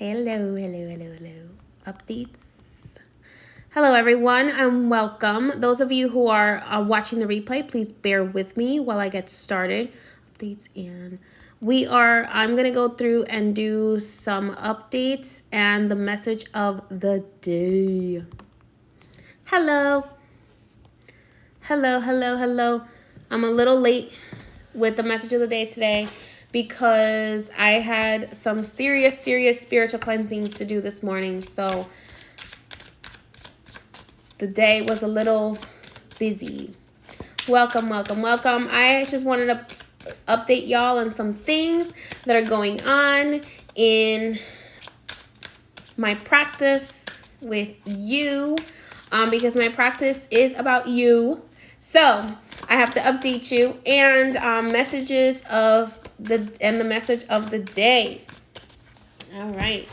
Hello. Updates. Hello, everyone, and welcome. Those of you who are watching the replay, please bear with me while I get started. Updates, and I'm going to go through and do some updates and the message of the day. Hello. I'm a little late with the message of the day today because I had some serious spiritual cleansings to do this morning. So the day was a little busy. Welcome. I just wanted to update y'all on some things that are going on in my practice with you, because my practice is about you. So I have to update you and the message of the day. All right.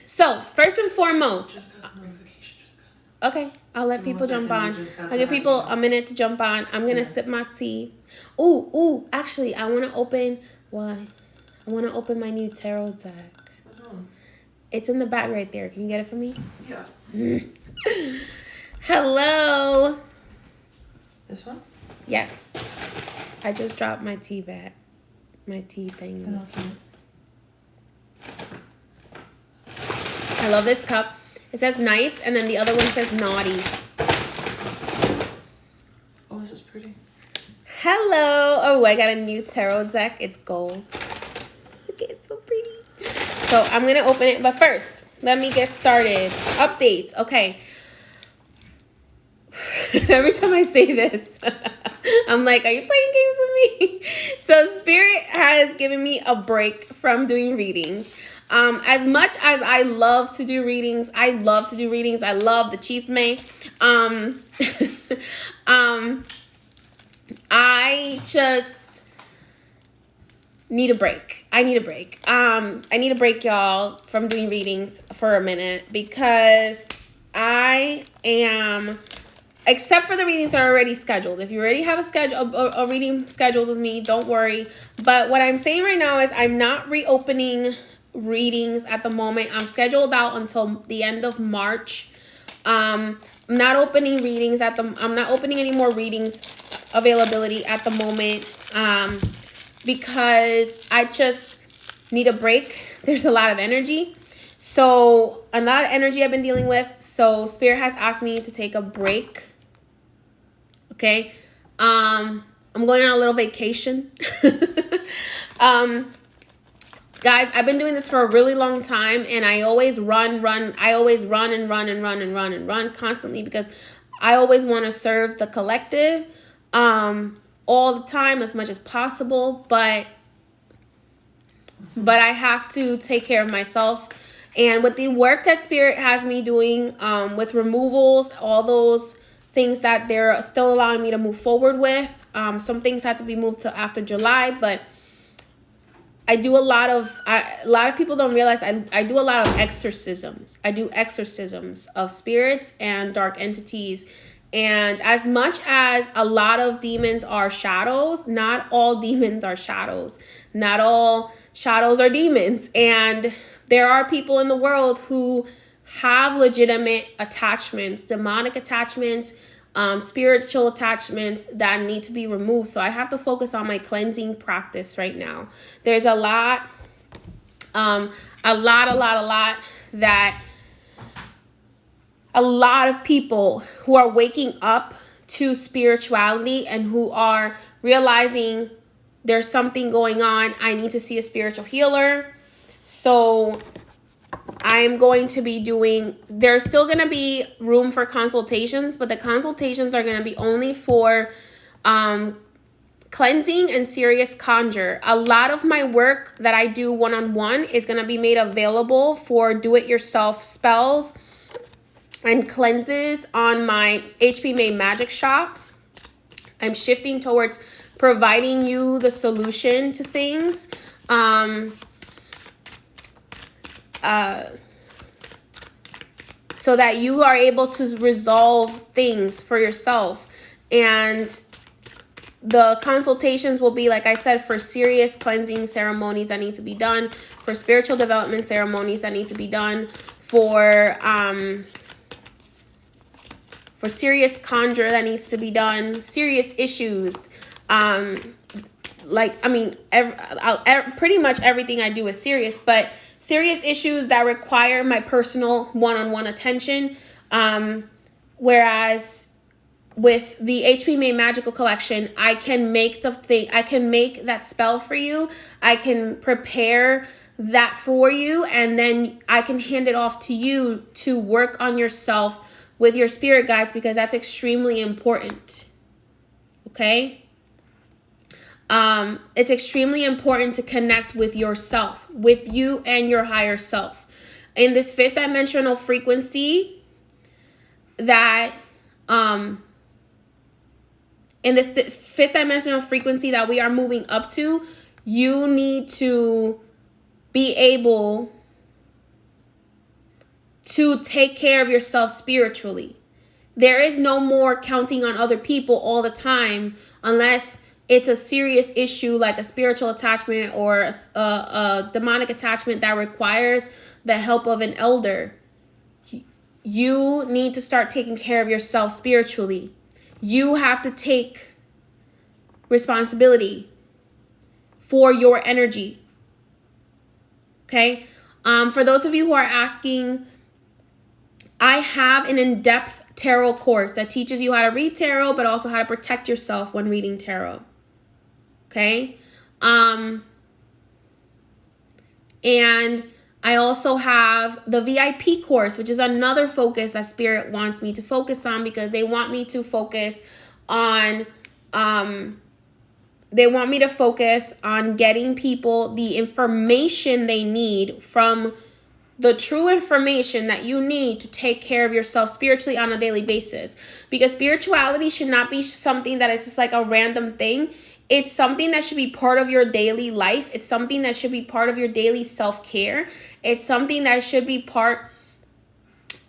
So first and foremost, okay, I'll let people jump on. I'll give people a minute to jump on. I'm gonna sip my tea. Ooh, actually, I want to open. Why? I want to open my new tarot deck. What's on? It's in the bag right there. Can you get it for me? Yeah. Hello. This one? Yes. I just dropped my tea bag. My tea thing. And what's on it? I love this cup. It says nice, and then the other one says naughty. Oh, this is pretty. Hello. Oh, I got a new tarot deck. It's gold. Look, it's so pretty. So I'm going to open it. But first, let me get started. Updates. Okay. Every time I say this, I'm like, are you playing games with me? So Spirit has given me a break from doing readings. As much as I love to do readings, I love the chisme. I just need a break. I need a break, y'all, from doing readings for a minute because I am, except for the readings that are already scheduled. If you already have a reading scheduled with me, don't worry. But what I'm saying right now is I'm not reopening readings at the moment. I'm scheduled out until the end of March. I'm not opening any more readings availability at the moment, because I just need a break. There's a lot of energy. So a lot of energy I've been dealing with. So Spirit has asked me to take a break. Okay. I'm going on a little vacation. Guys, I've been doing this for a really long time, and I always run constantly because I always want to serve the collective all the time as much as possible, but I have to take care of myself. And with the work that Spirit has me doing, with removals, all those things that they're still allowing me to move forward with, some things had to be moved to after July, but I do a lot of people don't realize I do a lot of exorcisms. I do exorcisms of spirits and dark entities. And as much as a lot of demons are shadows, not all demons are shadows. Not all shadows are demons. And there are people in the world who have legitimate attachments, demonic attachments, spiritual attachments that need to be removed. So I have to focus on my cleansing practice right now. There's a lot that a lot of people who are waking up to spirituality and who are realizing there's something going on. I need to see a spiritual healer. So I'm going to be there's still going to be room for consultations, but the consultations are going to be only for cleansing and serious conjure. A lot of my work that I do one-on-one is going to be made available for do-it-yourself spells and cleanses on my HP Made Magic shop. I'm shifting towards providing you the solution to things. So that you are able to resolve things for yourself. And The consultations will be, like I said, for serious cleansing ceremonies that need to be done, for spiritual development ceremonies that need to be done, for serious conjure that needs to be done, serious issues. Pretty much everything I do is serious, but serious issues that require my personal one-on-one attention. Whereas with the HP Made Magical Collection, I can make that spell for you. I can prepare that for you, and then I can hand it off to you to work on yourself with your spirit guides, because that's extremely important. Okay? It's extremely important to connect with yourself, with you and your higher self. In this fifth dimensional frequency that we are moving up to, you need to be able to take care of yourself spiritually. There is no more counting on other people all the time, unless it's a serious issue like a spiritual attachment or a demonic attachment that requires the help of an elder. You need to start taking care of yourself spiritually. You have to take responsibility for your energy. Okay? For those of you who are asking, I have an in-depth tarot course that teaches you how to read tarot, but also how to protect yourself when reading tarot. Okay? And I also have the VIP course, which is another focus that Spirit wants me to focus on, because they want me to focus on getting people the information they need, from the true information that you need to take care of yourself spiritually on a daily basis. Because spirituality should not be something that is just like a random thing. It's something that should be part of your daily life. It's something that should be part of your daily self-care. It's something that should be part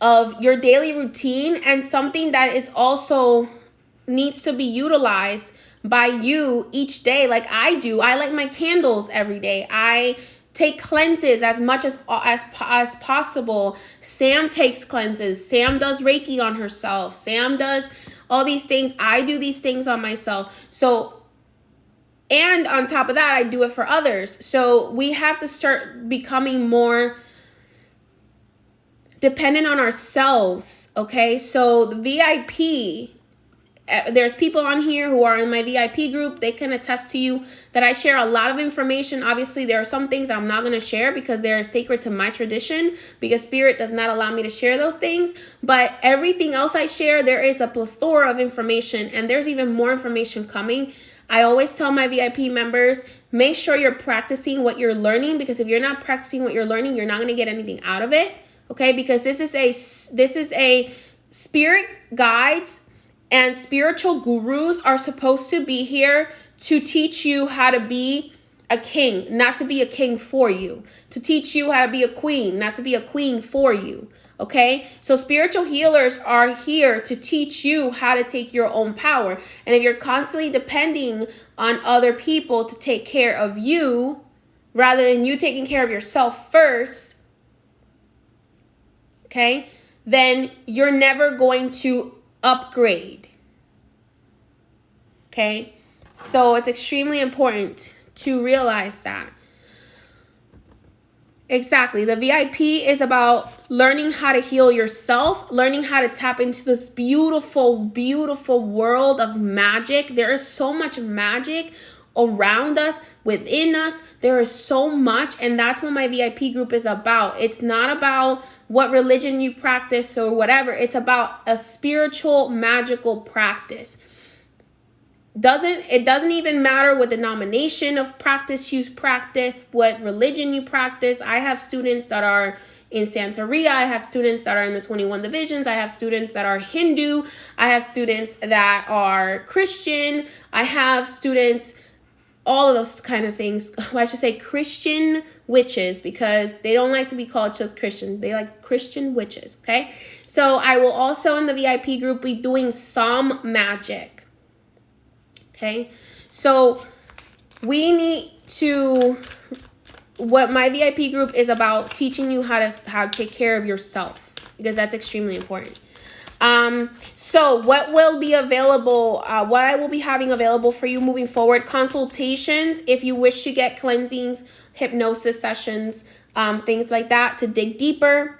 of your daily routine, and something that is also needs to be utilized by you each day, like I do. I light my candles every day. I take cleanses as much as possible. Sam takes cleanses. Sam does Reiki on herself. Sam does all these things. I do these things on myself. So, and on top of that, I do it for others. So we have to start becoming more dependent on ourselves. Okay. So the VIP, there's people on here who are in my VIP group. They can attest to you that I share a lot of information. Obviously, there are some things I'm not going to share because they're sacred to my tradition, because Spirit does not allow me to share those things. But everything else I share, there is a plethora of information, and there's even more information coming. I always tell my VIP members, make sure you're practicing what you're learning, because if you're not practicing what you're learning, you're not going to get anything out of it. Okay? Because this is a spirit guides and spiritual gurus are supposed to be here to teach you how to be a king, not to be a king for you. To teach you how to be a queen, not to be a queen for you. Okay? So spiritual healers are here to teach you how to take your own power. And if you're constantly depending on other people to take care of you, rather than you taking care of yourself first, okay, then you're never going to upgrade. Okay? So it's extremely important to realize that. Exactly. The VIP is about learning how to heal yourself, learning how to tap into this beautiful, beautiful world of magic. There is so much magic around us, within us. There is so much, and that's what my VIP group is about. It's not about what religion you practice or whatever. It's about a spiritual, magical practice. It doesn't even matter what denomination of practice you practice, what religion you practice. I have students that are in Santeria. I have students that are in the 21 divisions. I have students that are Hindu. I have students that are Christian. I have students, all of those kind of things. Well, I should say Christian witches, because they don't like to be called just Christian. They like Christian witches, okay? So I will also in the VIP group be doing some magic. Okay, so we need to, what my VIP group is about, teaching you how to take care of yourself, because that's extremely important. So what will be available, what I will be having available for you moving forward: consultations if you wish to get cleansings, hypnosis sessions, things like that to dig deeper,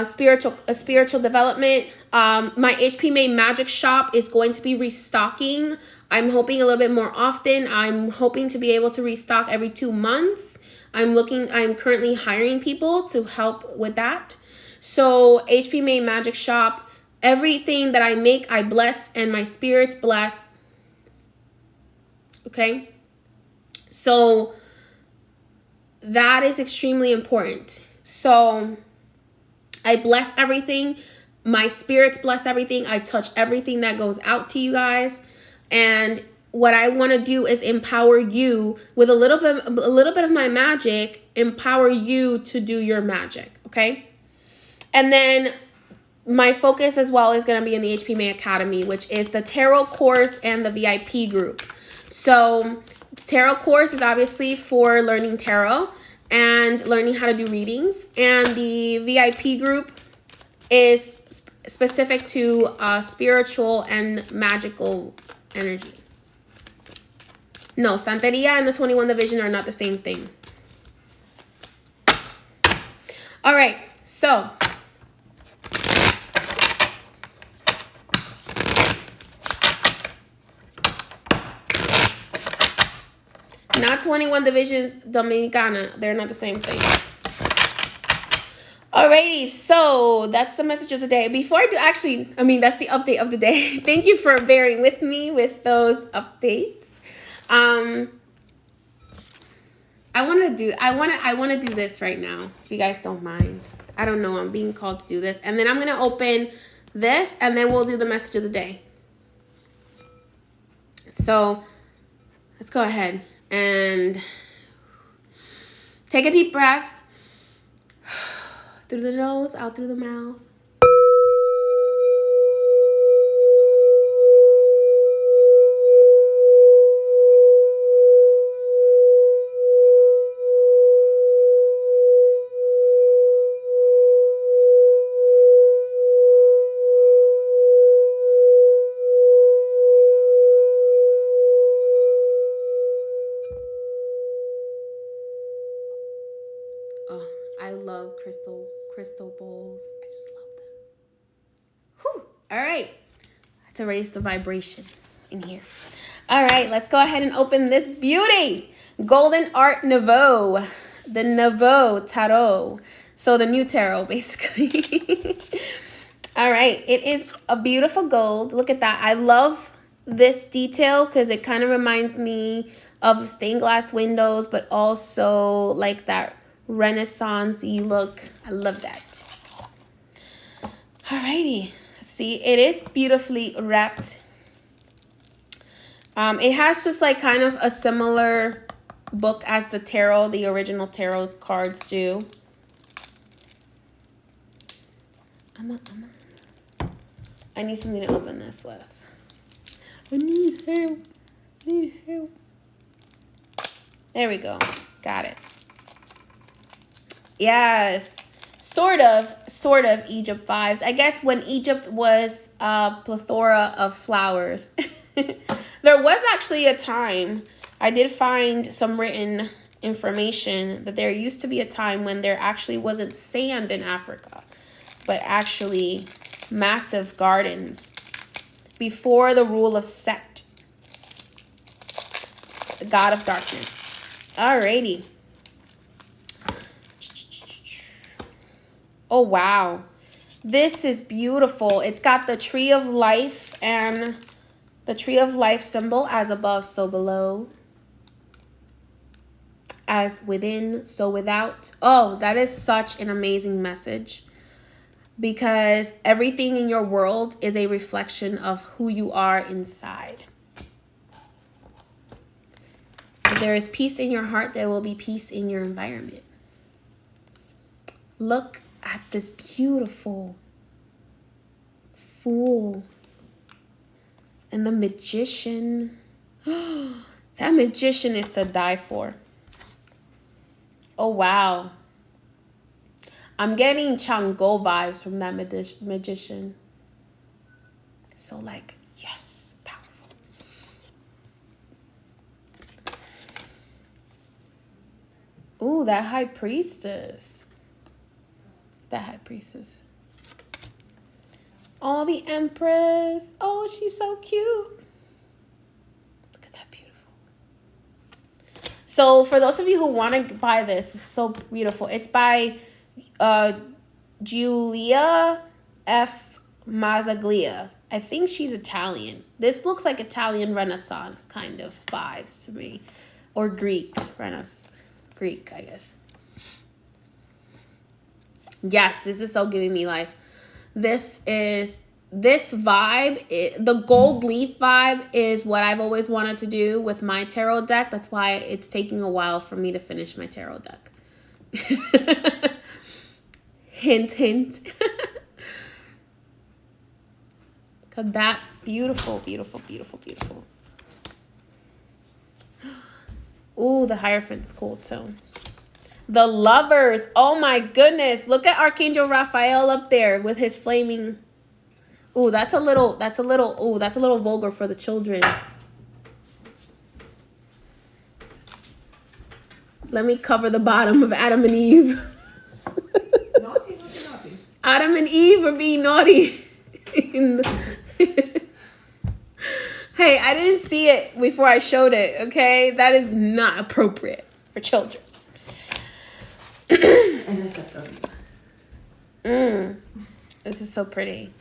spiritual development. My HP May Magic Shop is going to be restocking. I'm hoping a little bit more often. I'm hoping to be able to restock every 2 months. I'm currently hiring people to help with that. So HP May Magic Shop, everything that I make, I bless, and my spirits bless. Okay? So that is extremely important. So I bless everything. My spirits bless everything. I touch everything that goes out to you guys. And what I want to do is empower you with a little bit of my magic, empower you to do your magic, okay? And then my focus as well is going to be in the HP May Academy, which is the tarot course and the VIP group. So tarot course is obviously for learning tarot and learning how to do readings. And the VIP group is specific to spiritual and magical energy. No, Santeria and the 21 Division are not the same thing. All right, so not 21 Divisions Dominicana. They're not the same thing. Alrighty, so that's the message of the day. Before I do, that's the update of the day. Thank you for bearing with me with those updates. I want to do this right now, if you guys don't mind. I don't know, I'm being called to do this. And then I'm going to open this, and then we'll do the message of the day. So let's go ahead and take a deep breath. Through the nose, out through the mouth. Oh, I love crystal bowls. I just love them. Whew. All right. I have to raise the vibration in here. All right, let's go ahead and open this beauty. Golden Art Nouveau. The Nouveau Tarot. So the new tarot, basically. All right, it is a beautiful gold. Look at that. I love this detail because it kind of reminds me of stained glass windows, but also like that Renaissance-y look. I love that. Alrighty, see, it is beautifully wrapped. It has just like kind of a similar book as the tarot, the original tarot cards do. I need something to open this with. I need help. There we go. Got it. Yes. Sort of Egypt vibes. I guess when Egypt was a plethora of flowers. There was actually a time, I did find some written information that there used to be a time when there actually wasn't sand in Africa, but actually massive gardens before the rule of Set, the god of darkness. Alrighty. Oh, wow. This is beautiful. It's got the tree of life and the tree of life symbol, as above, so below. As within, so without. Oh, that is such an amazing message. Because everything in your world is a reflection of who you are inside. If there is peace in your heart, there will be peace in your environment. Look at this beautiful Fool and the Magician. That magician is to die for. Oh, wow. I'm getting Chang'o vibes from that magician. So, like, yes, powerful. Ooh, that high priestess. That high priestess. Oh, the empress. Oh, she's so cute. Look at that, beautiful. So, for those of you who want to buy this, it's so beautiful. It's by Giulia F. Mazzaglia. I think she's Italian. This looks like Italian Renaissance kind of vibes to me. Or Greek. Greek, I guess. Yes, this is so giving me life. This vibe, the gold leaf vibe is what I've always wanted to do with my tarot deck. That's why it's taking a while for me to finish my tarot deck. Hint, hint. Cause that beautiful, beautiful, beautiful, beautiful. Ooh, the Hierophant's cool too. The Lovers. Oh my goodness. Look at Archangel Raphael up there with his flaming. Ooh, that's a little vulgar for the children. Let me cover the bottom of Adam and Eve. Naughty. Adam and Eve are being naughty. Hey, I didn't see it before I showed it, okay? That is not appropriate for children. NSFW. This is so pretty.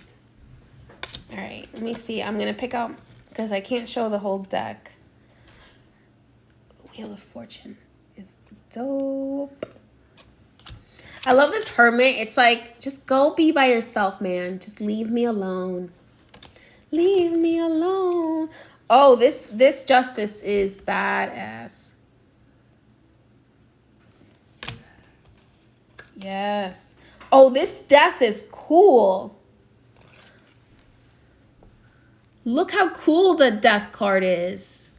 All right, let me see. I'm going to pick out, because I can't show the whole deck. Wheel of Fortune is dope. I love this Hermit. It's like, just go be by yourself, man. Just leave me alone. Leave me alone. Oh, this Justice is badass. Yes. Oh, this Death is cool. Look how cool the Death card is.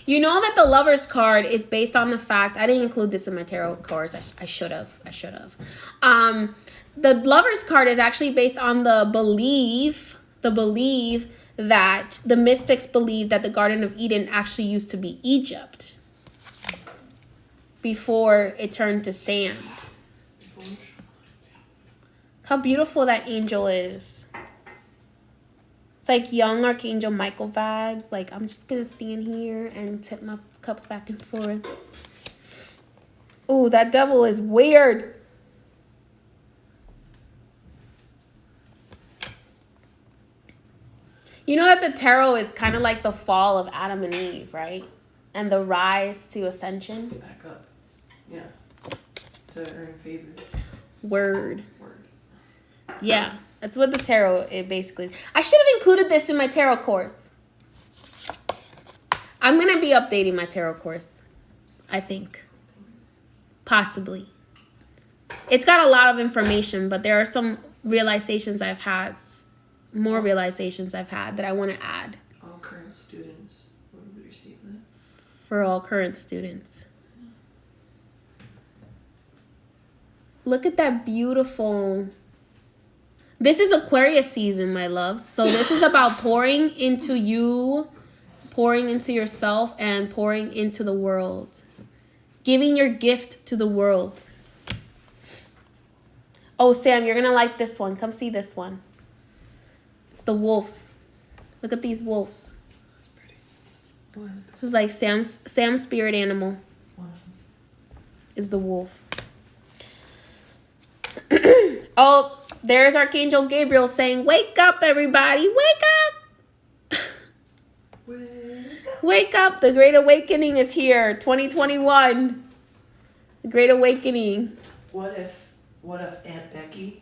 You know that the Lovers card is based on the fact, I didn't include this in my tarot course. I should have. The Lovers card is actually based on the belief that the mystics believe that the Garden of Eden actually used to be Egypt before it turned to sand. How beautiful that angel is. It's like young Archangel Michael vibes. Like, I'm just going to stand here and tip my cups back and forth. Ooh, that devil is weird. You know that the tarot is kind of like the fall of Adam and Eve, right? And the rise to ascension. Back up. Yeah. To earn favor. Word. Yeah, that's what the tarot is basically. I should have included this in my tarot course. I'm going to be updating my tarot course, I think. Possibly. It's got a lot of information, but there are some realizations I've had, more realizations I've had that I want to add. All current students will receive that. For all current students. Look at that beautiful... This is Aquarius season, my love. So this is about pouring into you, pouring into yourself, and pouring into the world. Giving your gift to the world. Oh, Sam, you're going to like this one. Come see this one. It's the wolves. Look at these wolves. That's pretty. What? This is like Sam's spirit animal. Wow. Is the wolf. Oh, there's Archangel Gabriel saying, wake up, everybody. Wake up. Wake up. The Great Awakening is here. 2021. The Great Awakening. What if Aunt Becky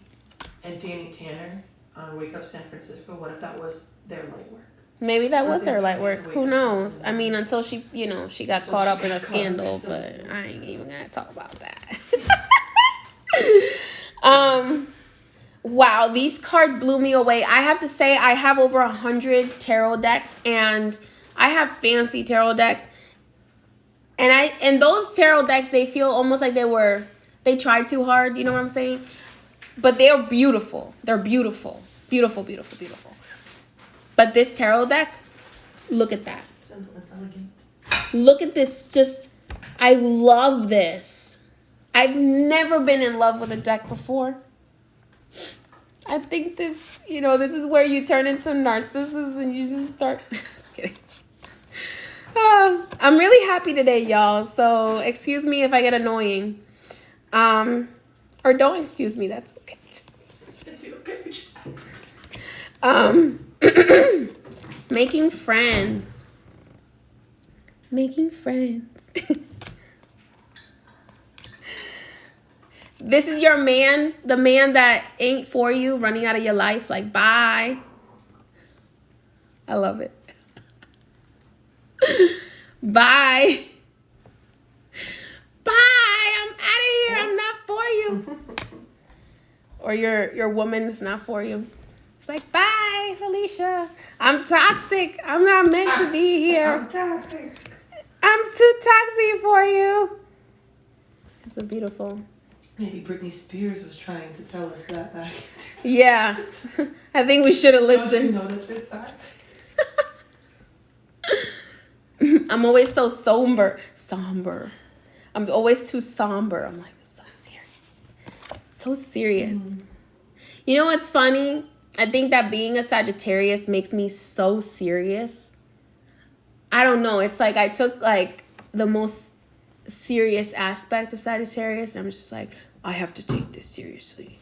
and Danny Tanner on Wake Up San Francisco, what if that was their light work? Maybe that was their light work. Who knows? I mean, until she got caught up in a scandal, but I ain't even gonna talk about that. Wow, these cards blew me away. I have to say, I have over 100 tarot decks, and I have fancy tarot decks. And those tarot decks, they feel almost like they tried too hard. You know what I'm saying? But they're beautiful. They're beautiful, beautiful, beautiful, beautiful. But this tarot deck, look at that. Simple and elegant. Look at this. Just, I love this. I've never been in love with a deck before. I think this, this is where you turn into narcissists and you just start. Just kidding. I'm really happy today, y'all. So excuse me if I get annoying. Or don't excuse me. That's okay. Making friends. Making friends. This is your man, the man that ain't for you, running out of your life. Like, bye. I love it. Bye. Bye. I'm out of here. I'm not for you. Or your woman's not for you. It's like, bye, Felicia. I'm toxic. I'm not meant to be here. I'm toxic. I'm too toxic for you. It's a beautiful. Maybe Britney Spears was trying to tell us that back. Yeah. I think we should have Don't you listened. know that's been toxic? I'm always so somber. I'm always too somber. I'm like, so serious. So serious. Mm. You know what's funny? I think that being a Sagittarius makes me so serious. I don't know. It's like I took like the most serious aspect of Sagittarius, and I'm just like, I have to take this seriously.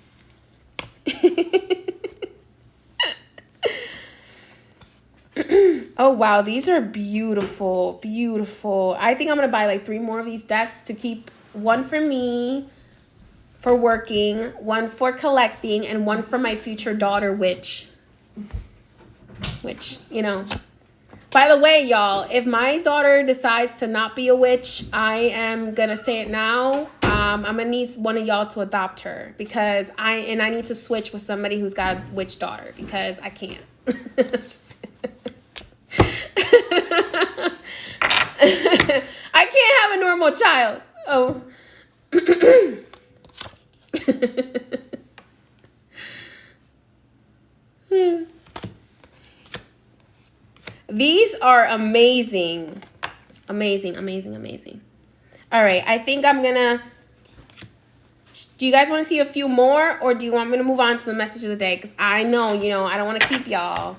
Oh wow, these are beautiful, beautiful. I think I'm gonna buy like 3 more of these decks to keep one for me for working, one for collecting, and one for my future daughter, which by the way, y'all, if my daughter decides to not be a witch, I am gonna say it now. I'm gonna need one of y'all to adopt her because I need to switch with somebody who's got a witch daughter because I can't. I can't have a normal child. Oh. These are amazing. Amazing, amazing, amazing. All right, I think I'm gonna... Do you guys want to see a few more, or do you want me to move on to the message of the day? Because I know, I don't want to keep y'all.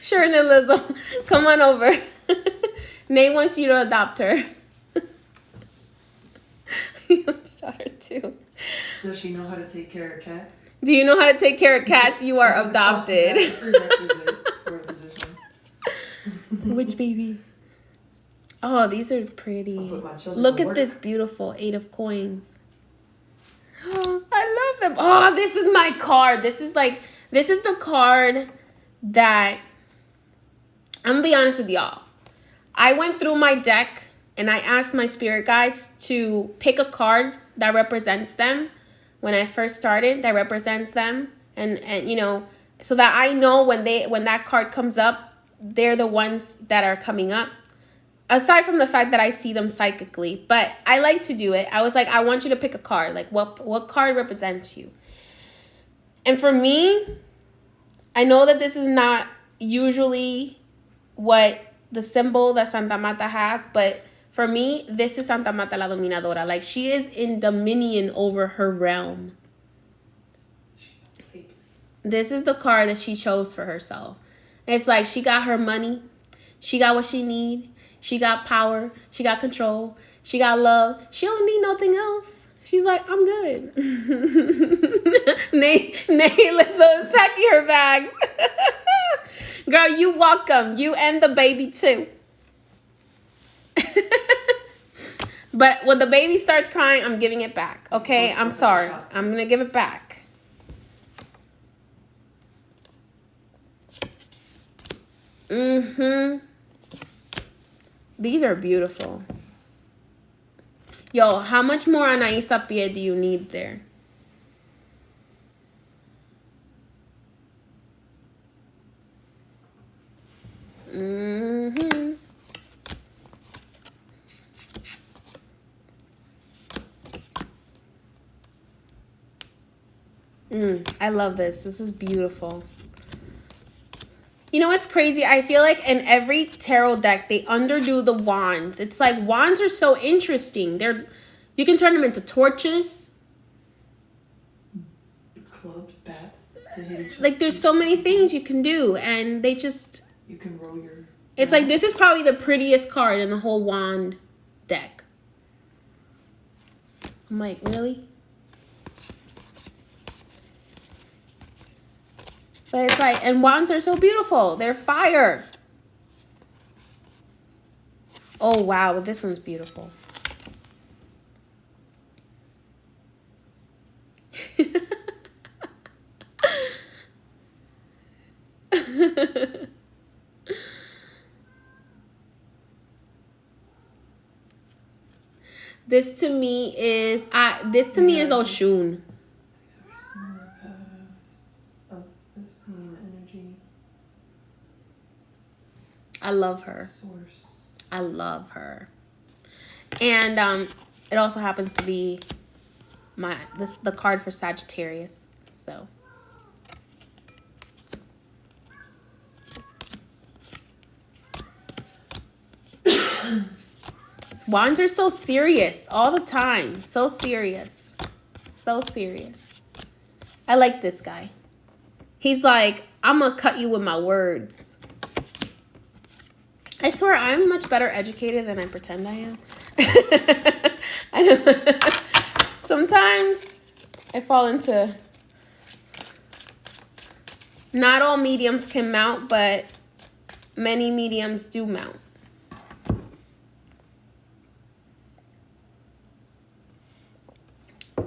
Sure, Lizzo, come on over. Nate wants you to adopt her. You shot her too. Does she know how to take care of cats? Do you know how to take care of cats? You are adopted. That's a prerequisite for a position. Which baby? Oh, these are pretty. Look at this beautiful 8 of coins. Oh, I love them. Oh, this is my card. This is the card that, I'm gonna be honest with y'all. I went through my deck and I asked my spirit guides to pick a card that represents them when I first started, that represents them. And so that I know when that card comes up, they're the ones that are coming up. Aside from the fact that I see them psychically, but I like to do it. I was like, I want you to pick a card. Like, what card represents you? And for me, I know that this is not usually what the symbol that Santa Marta has, but for me, this is Santa Marta la Dominadora. Like, she is in dominion over her realm. This is the card that she chose for herself. It's like she got her money. She got what she need. She got power. She got control. She got love. She don't need nothing else. She's like, I'm good. Nay, Lizzo is packing her bags. Girl, you welcome. You and the baby too. But when the baby starts crying, I'm giving it back. Okay? I'm sorry. I'm going to give it back. These are beautiful. Yo, how much more Anaí Sapia do you need there? Mm-hmm. I love this. This is beautiful. You know what's crazy? I feel like in every tarot deck, they underdo the wands. It's like wands are so interesting. You can turn them into torches. Clubs, bats, to hit each other. Like there's so many things you can do, and they just... You can roll your... It's like this is probably the prettiest card in the whole wand deck. I'm like, really? But it's like, and wands are so beautiful. They're fire. Oh, wow. This one's beautiful. This to me is Oshun. I love her. Source. I love her. And it also happens to be the card for Sagittarius. So wands are so serious all the time. So serious. So serious. I like this guy. He's like, I'm gonna cut you with my words. I swear I'm much better educated than I pretend I am. I know. Sometimes I fall into... Not all mediums can mount, but many mediums do mount.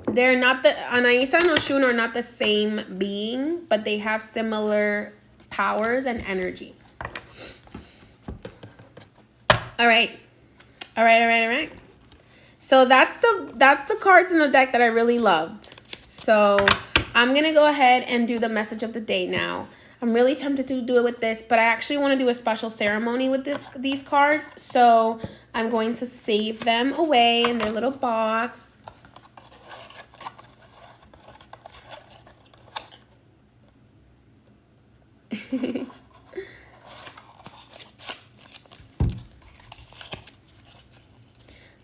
They're not the... Anaïsa and Oshun are not the same being, but they have similar powers and energy. All right. So that's the cards in the deck that I really loved. So I'm going to go ahead and do the message of the day now. I'm really tempted to do it with this, but I actually want to do a special ceremony with these cards. So I'm going to save them away in their little box.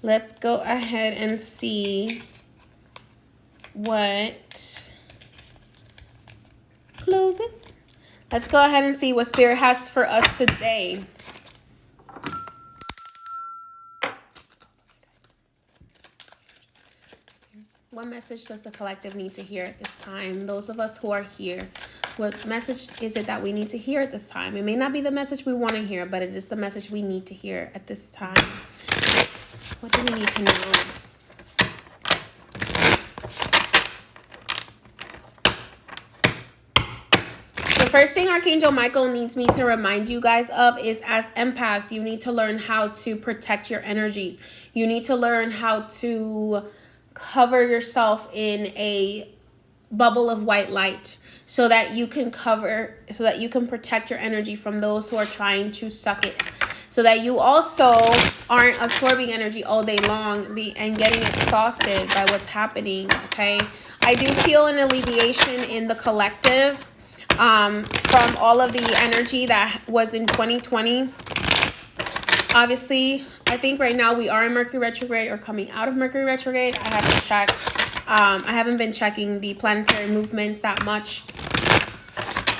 Let's go ahead and see what... Close it. Let's go ahead and see what Spirit has for us today. What message does the collective need to hear at this time? Those of us who are here, what message is it that we need to hear at this time? It may not be the message we want to hear, but it is the message we need to hear at this time. What do we need to know? The first thing Archangel Michael needs me to remind you guys of is, as empaths, you need to learn how to protect your energy. You need to learn how to cover yourself in a bubble of white light so that you can protect your energy from those who are trying to suck it. So that you also aren't absorbing energy all day long and getting exhausted by what's happening, okay? I do feel an alleviation in the collective from all of the energy that was in 2020. Obviously, I think right now we are in Mercury retrograde or coming out of Mercury retrograde. I have to check. I haven't been checking the planetary movements that much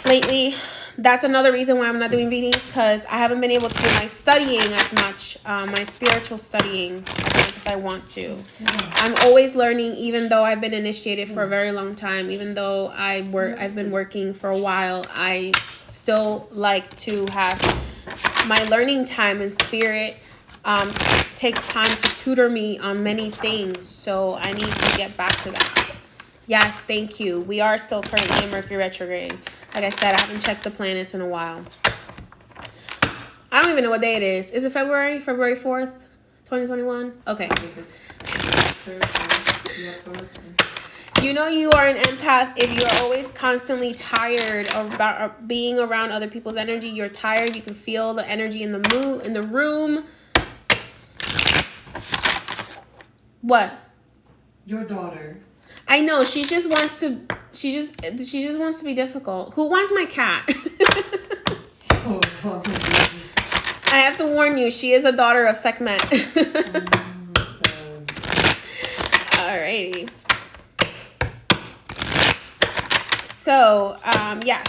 lately. That's another reason why I'm not doing readings, because I haven't been able to do my studying as much, my spiritual studying as much as I want to. I'm always learning, even though I've been initiated for a very long time, even though I've been working for a while, I still like to have my learning time, and Spirit takes time to tutor me on many things, so I need to get back to that. Yes, thank you. We are still currently in Mercury retrograde. Like I said, I haven't checked the planets in a while. I don't even know what day it is. Is it February? February 4th, 2021? Okay. You know you are an empath if you're always constantly tired about being around other people's energy. You're tired. You can feel the energy in the room. What? Your daughter. I know she just wants to. She just wants to be difficult. Who wants my cat? I have to warn you, she is a daughter of Sekhmet. Alrighty. So, yes.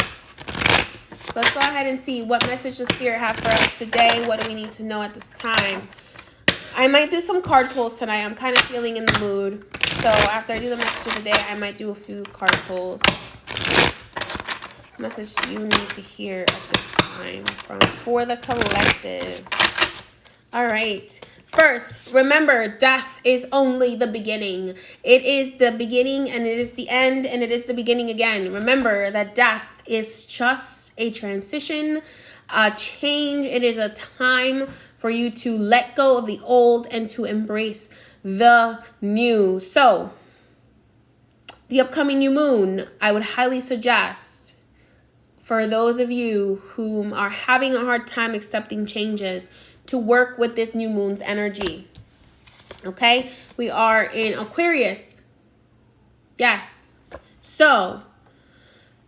So let's go ahead and see what message the Spirit has for us today. What do we need to know at this time? I might do some card pulls tonight. I'm kind of feeling in the mood. So after I do the message of the day, I might do a few card pulls. What message do you need to hear at this time for the collective? All right. First, remember, death is only the beginning. It is the beginning and it is the end and it is the beginning again. Remember that death is just a transition, a change. It is a time for you to let go of the old and to embrace the new. So, the upcoming new moon, I would highly suggest for those of you who are having a hard time accepting changes to work with this new moon's energy. Okay? We are in Aquarius. Yes. So,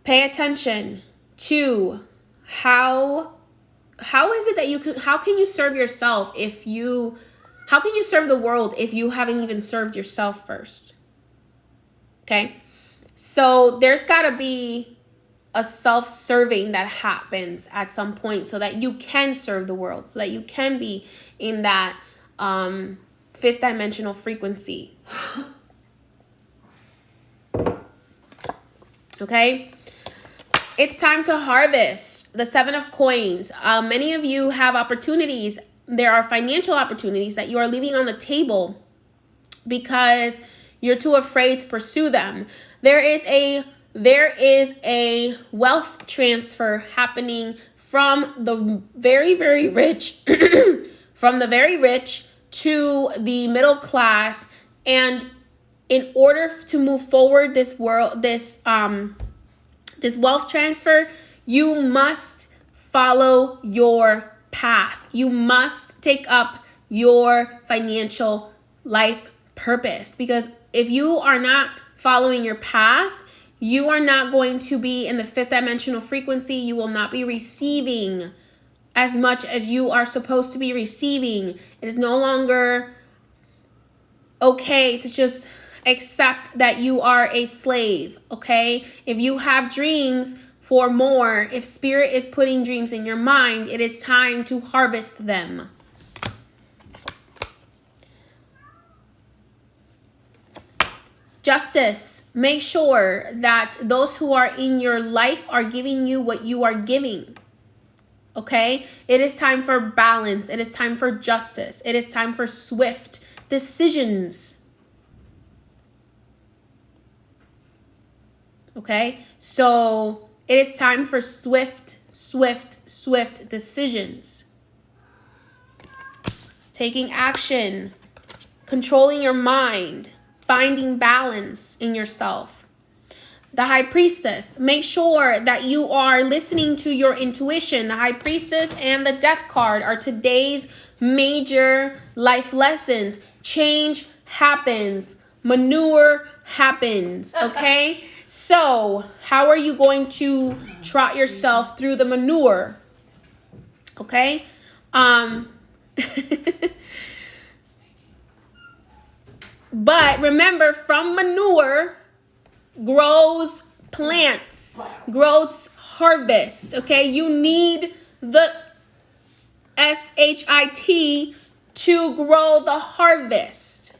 pay attention to how is it that how can you serve yourself how can you serve the world if you haven't even served yourself first? Okay? So, there's got to be a self-serving that happens at some point so that you can serve the world, so that you can be in that fifth dimensional frequency. Okay? It's time to harvest the Seven of Coins. Many of you have opportunities. There are financial opportunities that you are leaving on the table because you're too afraid to pursue them. There is a wealth transfer happening from the very, very rich, from the very rich to the middle class. And in order to move forward this wealth transfer, you must follow your path. You must take up your financial life purpose, because if you are not following your path, you are not going to be in the fifth dimensional frequency. You will not be receiving as much as you are supposed to be receiving. It is no longer okay to just accept that you are a slave, okay? If you have dreams for more, if Spirit is putting dreams in your mind, it is time to harvest them. Justice. Make sure that those who are in your life are giving you what you are giving. Okay? It is time for balance. It is time for justice. It is time for swift decisions. Okay? So it is time for swift decisions. Taking action. Controlling your mind. Finding balance in yourself. The High Priestess. Make sure that you are listening to your intuition. The High Priestess and the Death card are today's major life lessons. Change happens. Manure happens. Okay? So, how are you going to trot yourself through the manure? Okay? But remember, from manure grows plants, grows harvest. Okay, you need the SHIT to grow the harvest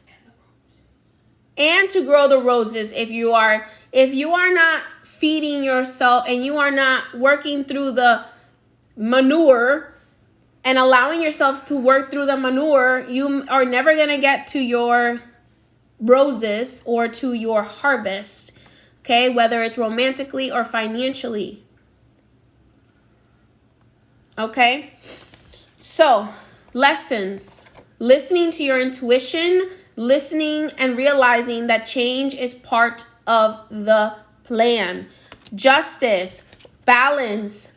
and to grow the roses. If you are not feeding yourself and you are not working through the manure and allowing yourselves to work through the manure, you are never going to get to your roses or to your harvest, okay, whether it's romantically or financially. Okay, so lessons: listening to your intuition, listening and realizing that change is part of the plan. Justice, balance,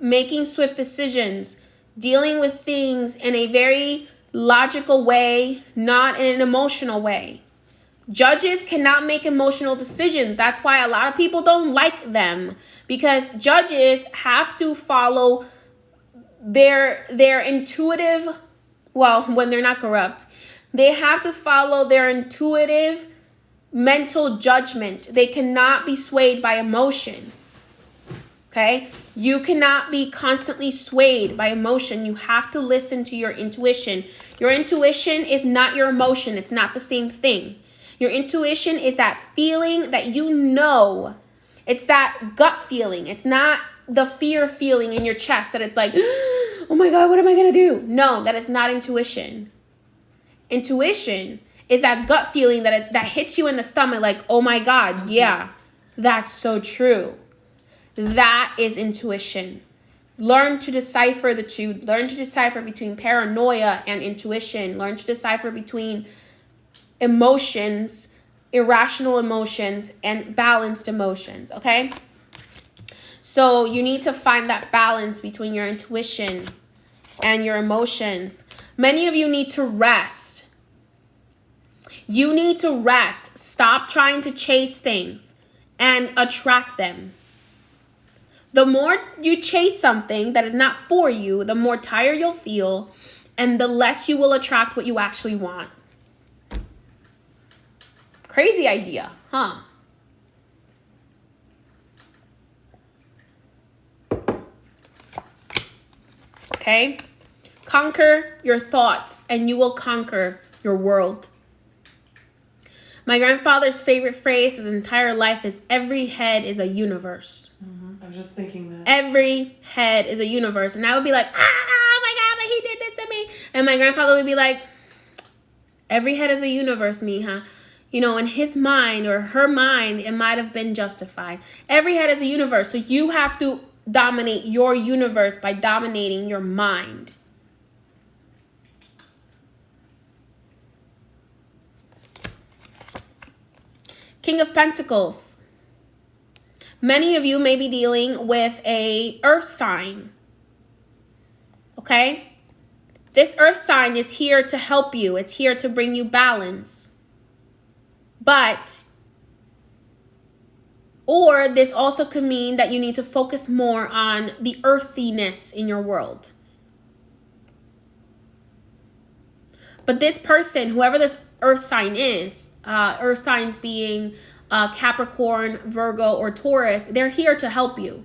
making swift decisions, dealing with things in a very logical way, not in an emotional way. Judges cannot make emotional decisions. That's why a lot of people don't like them, because judges have to follow their intuitive, well, when they're not corrupt, they have to follow their intuitive mental judgment. They cannot be swayed by emotion. Okay? You cannot be constantly swayed by emotion. You have to listen to your intuition. Your intuition is not your emotion. It's not the same thing. Your intuition is that feeling that you know. It's that gut feeling. It's not the fear feeling in your chest that it's like, oh my God, what am I going to do? No, that is not intuition. Intuition is that gut feeling that hits you in the stomach like, oh my God, yeah, that's so true. That is intuition. Learn to decipher the two. Learn to decipher between paranoia and intuition. Learn to decipher between emotions, irrational emotions, and balanced emotions, okay? So you need to find that balance between your intuition and your emotions. Many of you need to rest. You need to rest. Stop trying to chase things and attract them. The more you chase something that is not for you, the more tired you'll feel, and the less you will attract what you actually want. Crazy idea, huh? Okay? Conquer your thoughts and you will conquer your world. My grandfather's favorite phrase his entire life is, every head is a universe. I was just thinking that. Every head is a universe. And I would be like, oh my God, but he did this to me. And my grandfather would be like, every head is a universe, mija. You know, in his mind or her mind, it might have been justified. Every head is a universe. So you have to dominate your universe by dominating your mind. King of Pentacles. Many of you may be dealing with a earth sign. Okay? This earth sign is here to help you. It's here to bring you balance. Or this also could mean that you need to focus more on the earthiness in your world. But this person, whoever this earth sign is, earth signs being Capricorn, Virgo, or Taurus, they're here to help you.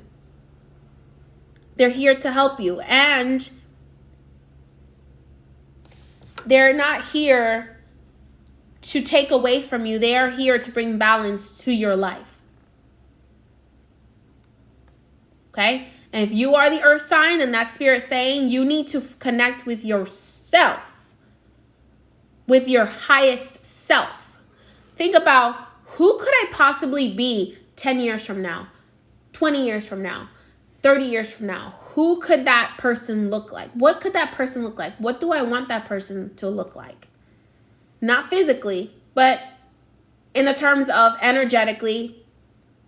They're here to help you. And they're not here to take away from you. They are here to bring balance to your life. Okay? And if you are the earth sign, then that spirit saying you need to connect with yourself, with your highest self. Think about, who could I possibly be 10 years from now, 20 years from now, 30 years from now? Who could that person look like? What could that person look like? What do I want that person to look like? Not physically, but in the terms of energetically,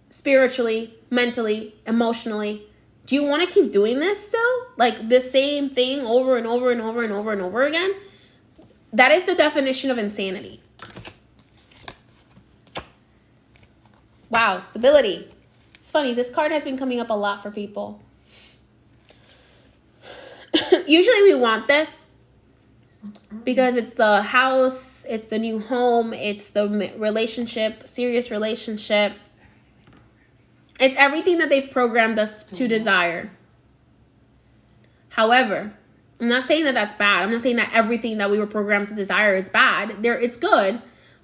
spiritually, mentally, emotionally. Do you want to keep doing this still? Like the same thing over and over and over and over and over again? That is the definition of insanity. Wow, stability. It's funny, this card has been coming up a lot for people. Usually we want this because it's the house, it's the new home, it's the relationship, serious relationship. It's everything that they've programmed us to desire. However, I'm not saying that that's bad. I'm not saying that everything that we were programmed to desire is bad. It's good.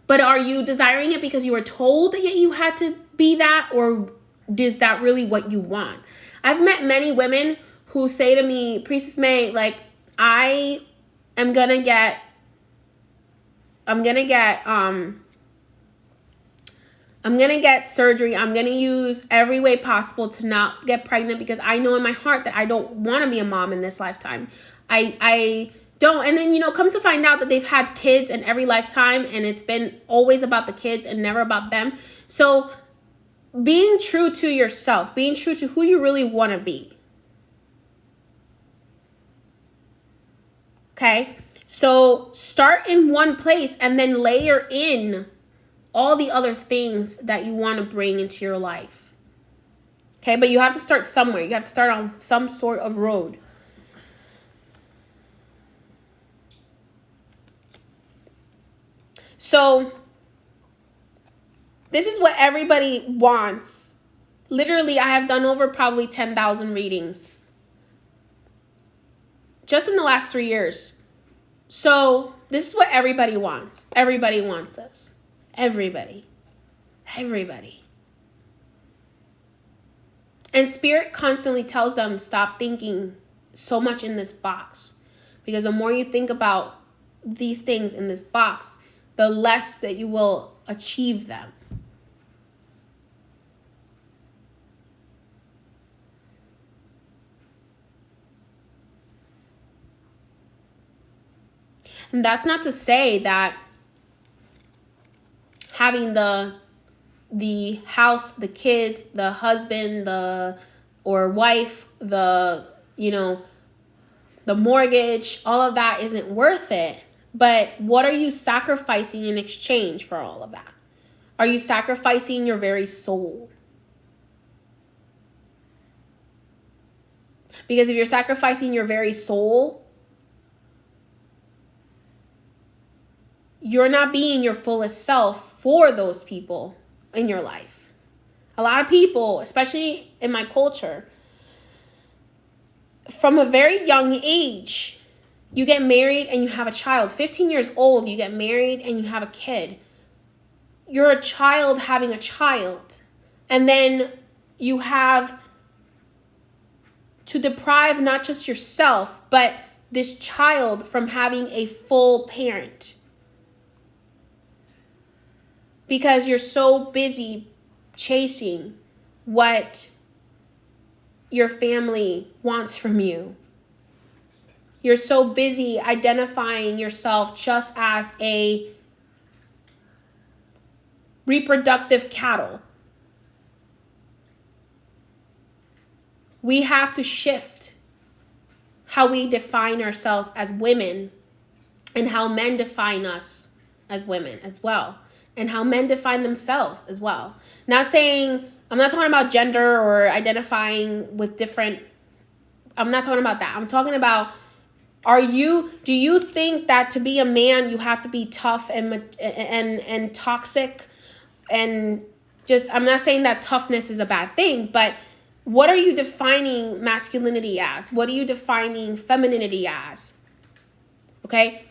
But are you desiring it because you were told that you had to be that? Or is that really what you want? I've met many women who say to me, Priestess May, like, I'm gonna get surgery. I'm gonna use every way possible to not get pregnant because I know in my heart that I don't want to be a mom in this lifetime. I Don't. And then, come to find out that they've had kids in every lifetime and it's been always about the kids and never about them. So being true to yourself, being true to who you really want to be. Okay? So start in one place and then layer in all the other things that you want to bring into your life. Okay? But you have to start somewhere. You have to start on some sort of road. So this is what everybody wants. Literally, I have done over probably 10,000 readings just in the last 3 years. So this is what everybody wants. Everybody wants this. Everybody. And Spirit constantly tells them, stop thinking so much in this box. Because the more you think about these things in this box, the less that you will achieve them. And that's not to say that having the house, the kids, the husband, or wife, the mortgage, all of that isn't worth it. But what are you sacrificing in exchange for all of that? Are you sacrificing your very soul? Because if you're sacrificing your very soul, you're not being your fullest self for those people in your life. A lot of people, especially in my culture, from a very young age, you get married and you have a child. 15 years old, you get married and you have a kid. You're a child having a child. And then you have to deprive not just yourself, but this child from having a full parent. Because you're so busy chasing what your family wants from you. You're so busy identifying yourself just as a reproductive cattle. We have to shift how we define ourselves as women and how men define us as women as well. And how men define themselves as well. I'm not talking about gender or identifying with different, I'm not talking about that. I'm talking about, do you think that to be a man, you have to be tough and toxic and just, I'm not saying that toughness is a bad thing, but what are you defining masculinity as? What are you defining femininity as? Okay?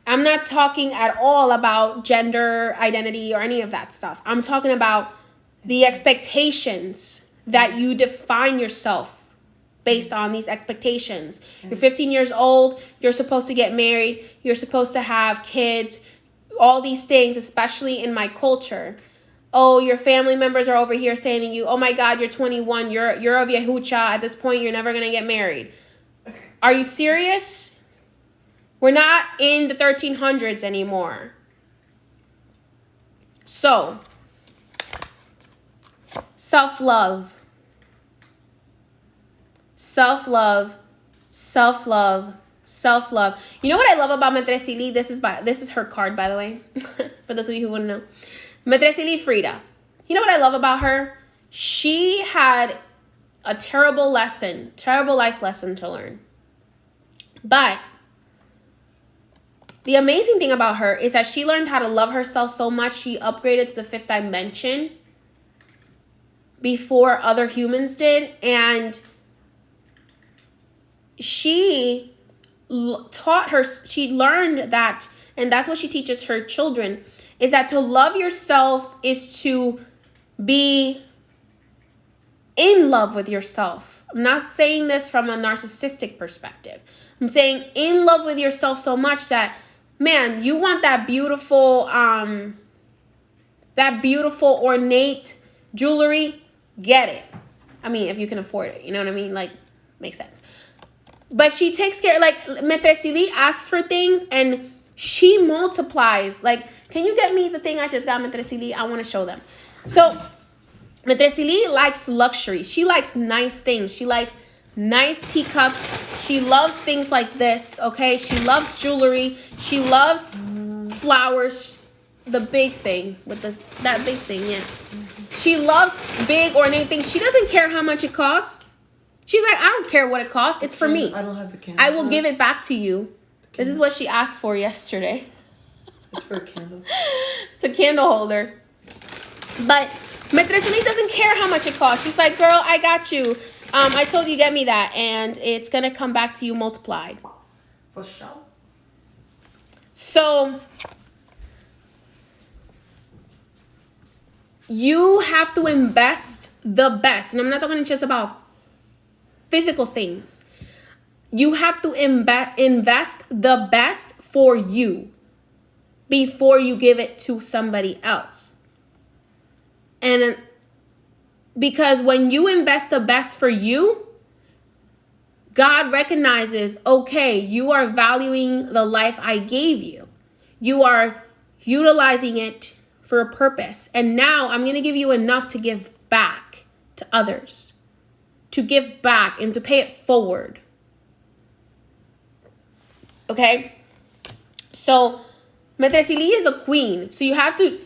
I'm not talking at all about gender identity or any of that stuff. I'm talking about the expectations that you define yourself based on these expectations. You're 15 years old. You're supposed to get married. You're supposed to have kids. All these things, especially in my culture. Oh, your family members are over here saying to you, oh my God, you're 21. You're a viejucha. At this point, you're never going to get married. Are you serious? We're not in the 1300s anymore. So, self-love. Self-love. Self-love. Self-love. You know what I love about Maitre Sili? This is her card, by the way. For those of you who want to know. Maitre Sili Frida. You know what I love about her? She had a terrible life lesson to learn. But the amazing thing about her is that she learned how to love herself so much, she upgraded to the 5th dimension before other humans did. And she learned that, and that's what she teaches her children, is that to love yourself is to be in love with yourself. I'm not saying this from a narcissistic perspective. I'm saying in love with yourself so much that, man, you want that beautiful ornate jewelry, get it. I mean, if you can afford it, you know what I mean? Like, makes sense. But she takes care, like, Metresili asks for things and she multiplies. Like, can you get me the thing I just got, Metresili? I want to show them. So, Metresili likes luxury. She likes nice things. She likes nice teacups. She loves things like this, okay? She loves jewelry. She loves flowers. The big thing with that big thing, yeah. She loves big ornate things. She doesn't care how much it costs. She's like, I don't care what it costs. It's for me. I don't have the candle. I will give it back to you. This is what she asked for yesterday. It's for a candle. It's a candle holder. But Metresili doesn't care how much it costs. She's like, girl, I got you. I told you get me that, and it's going to come back to you multiplied. For sure. So you have to invest the best. And I'm not talking just about physical things. You have to invest the best for you before you give it to somebody else. And because when you invest the best for you, God recognizes, okay, you are valuing the life I gave you. You are utilizing it for a purpose. And now I'm going to give you enough to give back to others. To give back and to pay it forward. Okay? So, Metresili is a queen. So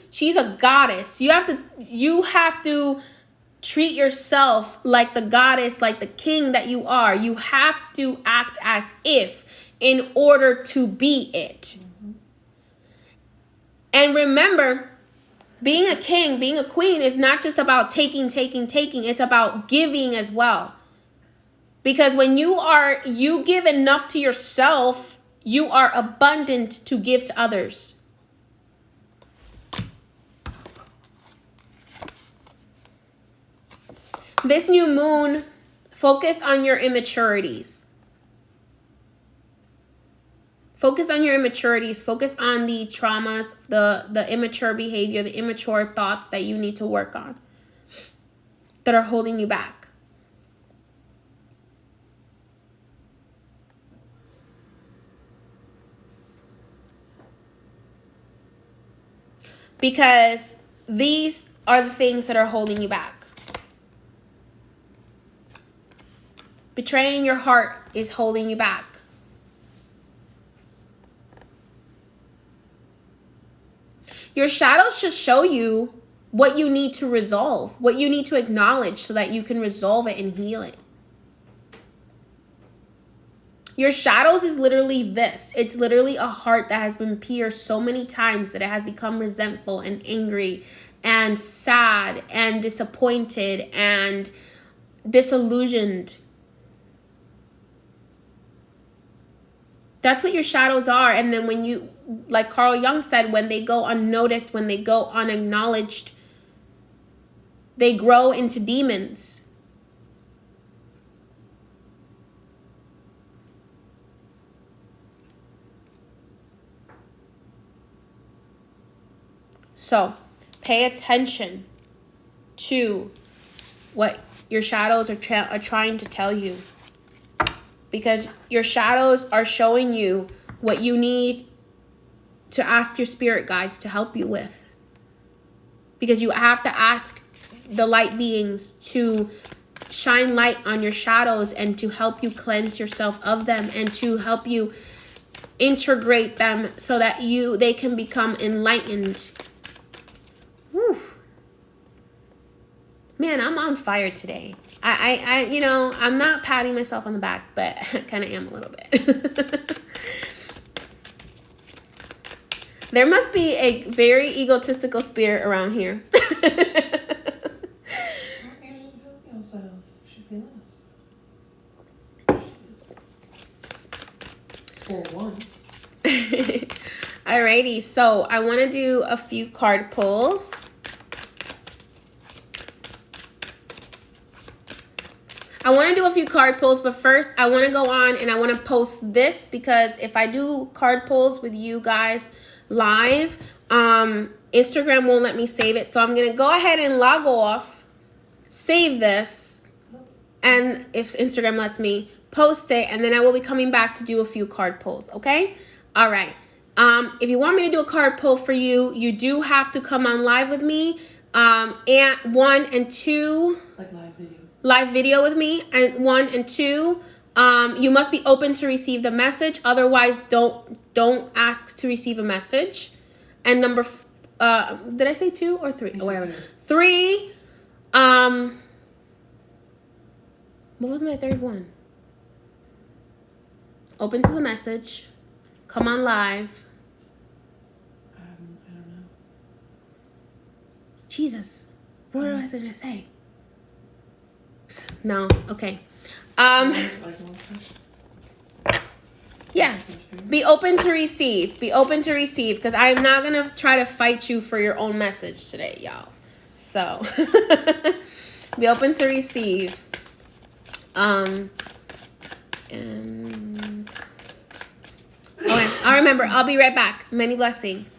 she's a goddess. You have to treat yourself like the goddess, like the king that you are. You have to act as if in order to be it. Mm-hmm. And remember, being a king, being a queen is not just about taking. It's about giving as well. Because when you give enough to yourself, you are abundant to give to others. This new moon, focus on your immaturities. Focus on your immaturities. Focus on the traumas, the immature behavior, the immature thoughts that you need to work on that are holding you back. Because these are the things that are holding you back. Betraying your heart is holding you back. Your shadows should show you what you need to resolve, what you need to acknowledge so that you can resolve it and heal it. Your shadows is literally this. It's literally a heart that has been pierced so many times that it has become resentful and angry and sad and disappointed and disillusioned. That's what your shadows are. And then when you, like Carl Jung said, when they go unnoticed, when they go unacknowledged, they grow into demons. So pay attention to what your shadows are trying to tell you. Because your shadows are showing you what you need to ask your spirit guides to help you with. Because you have to ask the light beings to shine light on your shadows and to help you cleanse yourself of them and to help you integrate them so that they can become enlightened. Whew. Man, I'm on fire today. I I'm not patting myself on the back, but I kind of am a little bit. There must be a very egotistical spirit around here. You just feel yourself. She feels. For once. Alrighty, so I want to do a few card pulls. But first I want to go on and I want to post this because if I do card pulls with you guys live, Instagram won't let me save it. So I'm going to go ahead and log off, save this, and if Instagram lets me, post it, and then I will be coming back to do a few card pulls, okay? All right. If you want me to do a card pull for you, you do have to come on live with me. And 1 and 2. Like live video. Live video with me. And 1 and 2. You must be open to receive the message. Otherwise, don't ask to receive a message. And number, did I say 2 or 3? Or whatever. 3. What was my third one? Open to the message. Come on live. I don't know. Jesus. What was I going to say? No. Okay. Yeah. Be open to receive. Be open to receive. Because I'm not going to try to fight you for your own message today, y'all. So. Be open to receive. And okay, I'll remember. I'll be right back. Many blessings.